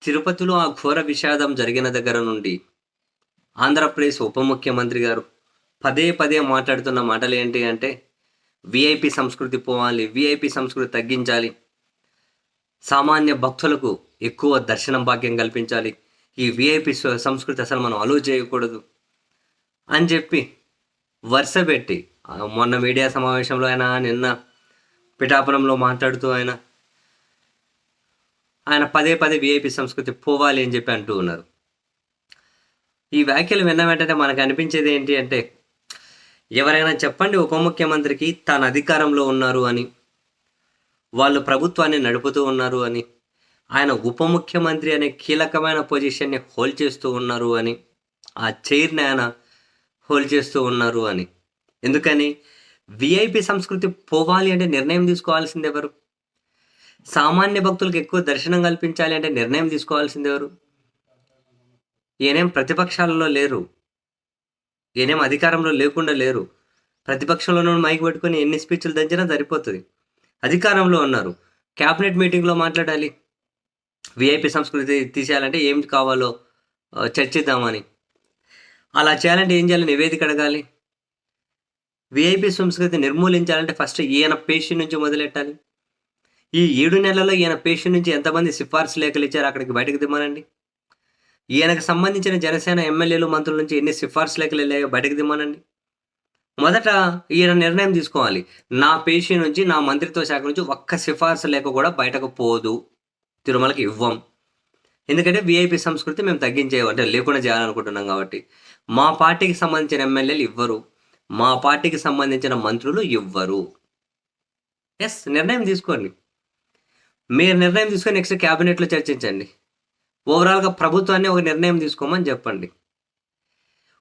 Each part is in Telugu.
తిరుపతిలో ఆ ఘోర విషాదం జరిగిన దగ్గర నుండి ఆంధ్రప్రదేశ్ ఉప ముఖ్యమంత్రి గారు పదే పదే మాట్లాడుతున్న మాటలు ఏంటి అంటే విఐపి సంస్కృతి పోవాలి, విఐపి సంస్కృతి తగ్గించాలి, సామాన్య భక్తులకు ఎక్కువ దర్శనం భాగ్యం కల్పించాలి, ఈ విఐపి సంస్కృతి అసలు మనం అలో చేయకూడదు అని చెప్పి వరుస పెట్టి మొన్న మీడియా సమావేశంలో నిన్న పిఠాపురంలో మాట్లాడుతూ ఆయన పదే పదే విఐపి సంస్కృతి పోవాలి అని చెప్పి అంటూ ఉన్నారు. ఈ వ్యాఖ్యలు విన్న వెంటనే మనకు అనిపించేది ఏంటి అంటే, ఎవరైనా చెప్పండి ఉప ముఖ్యమంత్రికి తాను అధికారంలో ఉన్నారు అని, వాళ్ళు ప్రభుత్వాన్ని నడుపుతూ ఉన్నారు అని, ఆయన ఉప ముఖ్యమంత్రి అనే కీలకమైన పొజిషన్ని హోల్డ్ చేస్తూ ఉన్నారు అని, ఆ చైర్ని ఆయన హోల్డ్ చేస్తూ ఉన్నారు అని. ఎందుకని విఐపి సంస్కృతి పోవాలి అంటే నిర్ణయం తీసుకోవాల్సింది ఎవరు? సామాన్య భక్తులకు ఎక్కువ దర్శనం కల్పించాలి అంటే నిర్ణయం తీసుకోవాల్సింది ఎవరు? ఈయనేం ప్రతిపక్షాలలో లేరు, ఈయనేం అధికారంలో లేకుండా లేరు. ప్రతిపక్షంలో మైక్ పెట్టుకొని ఎన్ని స్పీచ్లు దంచినా సరిపోతుంది. అధికారంలో ఉన్నారు, క్యాబినెట్ మీటింగ్లో మాట్లాడాలి. విఐపి సంస్కృతి తీసేయాలంటే ఏం కావాలో చర్చిద్దామని. అలా చేయాలంటే ఏం చేయాలి? నివేదిక అడగాలి. విఐపి సంస్కృతి నిర్మూలించాలంటే ఫస్ట్ ఈయన పేషి నుంచి మొదలెట్టాలి. ఈ 7 నెలల్లో ఈయన పేషి నుంచి ఎంతమంది సిఫార్సు లేఖలు ఇచ్చారు అక్కడికి బయటకు దిమ్మనండి. ఈయనకు సంబంధించిన జనసేన ఎమ్మెల్యేలు మంత్రుల నుంచి ఎన్ని సిఫార్సు లేఖలు వెళ్ళాయో బయటకు దిమ్మనండి. మొదట ఈయన నిర్ణయం తీసుకోవాలి, నా పేషి నుంచి, నా మంత్రిత్వ శాఖ నుంచి ఒక్క సిఫార్సు లేఖ కూడా బయటకు పోదు, తిరుమలకి ఇవ్వం. ఎందుకంటే విఐపి సంస్కృతి మేము అంటే లేకుండా చేయాలనుకుంటున్నాం కాబట్టి. మా పార్టీకి సంబంధించిన ఎమ్మెల్యేలు ఇవ్వరు, మా పార్టీకి సంబంధించిన మంత్రులు ఇవ్వరు. ఎస్, నిర్ణయం తీసుకోండి. మీరు నిర్ణయం తీసుకొని నెక్స్ట్ క్యాబినెట్లో చర్చించండి. ఓవరాల్గా ప్రభుత్వాన్ని ఒక నిర్ణయం తీసుకోమని చెప్పండి.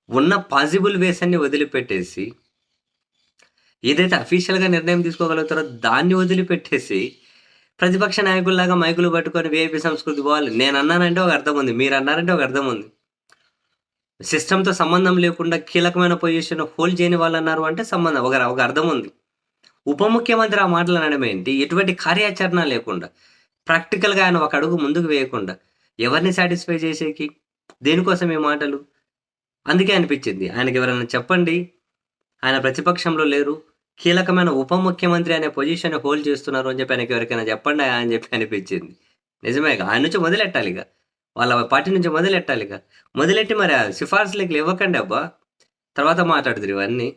ఉన్న పాసిబుల్ వేస్ అన్ని వదిలిపెట్టేసి, ఏదైతే అఫీషియల్గా నిర్ణయం తీసుకోగలుగుతారో దాన్ని వదిలిపెట్టేసి, ప్రతిపక్ష నాయకుల్లాగా మైకులు పట్టుకొని విఐపి సంస్కృతి పోవాలి. నేను అన్నానంటే ఒక అర్థం ఉంది, మీరు అన్నారంటే ఒక అర్థం ఉంది. సిస్టంతో సంబంధం లేకుండా కీలకమైన పొజిషన్ హోల్డ్ చేయని వాళ్ళు అన్నారు అంటే సంబంధం ఒక అర్థం ఉంది. ఉప ముఖ్యమంత్రి ఆ మాటలు అనడం ఏంటి? ఎటువంటి కార్యాచరణ లేకుండా, ప్రాక్టికల్గా ఆయన ఒక అడుగు ముందుకు వేయకుండా, ఎవరిని సాటిస్ఫై చేసేకి, దేనికోసం ఈ మాటలు? అందుకే అనిపించింది ఆయనకి ఎవరైనా చెప్పండి, ఆయన ప్రతిపక్షంలో లేరు, కీలకమైన ఉప ముఖ్యమంత్రి అనే పొజిషన్ హోల్డ్ చేస్తున్నారు అని చెప్పి ఆయనకి ఎవరికైనా చెప్పండి అని చెప్పి అనిపించింది. నిజమేగా, ఆయన నుంచి మొదలెట్టాలిగా, వాళ్ళ పార్టీ నుంచి మొదలెట్టాలిగా. మొదలెట్టి మరి సిఫార్సులకు ఇవ్వకండి అబ్బా, తర్వాత మాట్లాడుతురు ఇవన్నీ.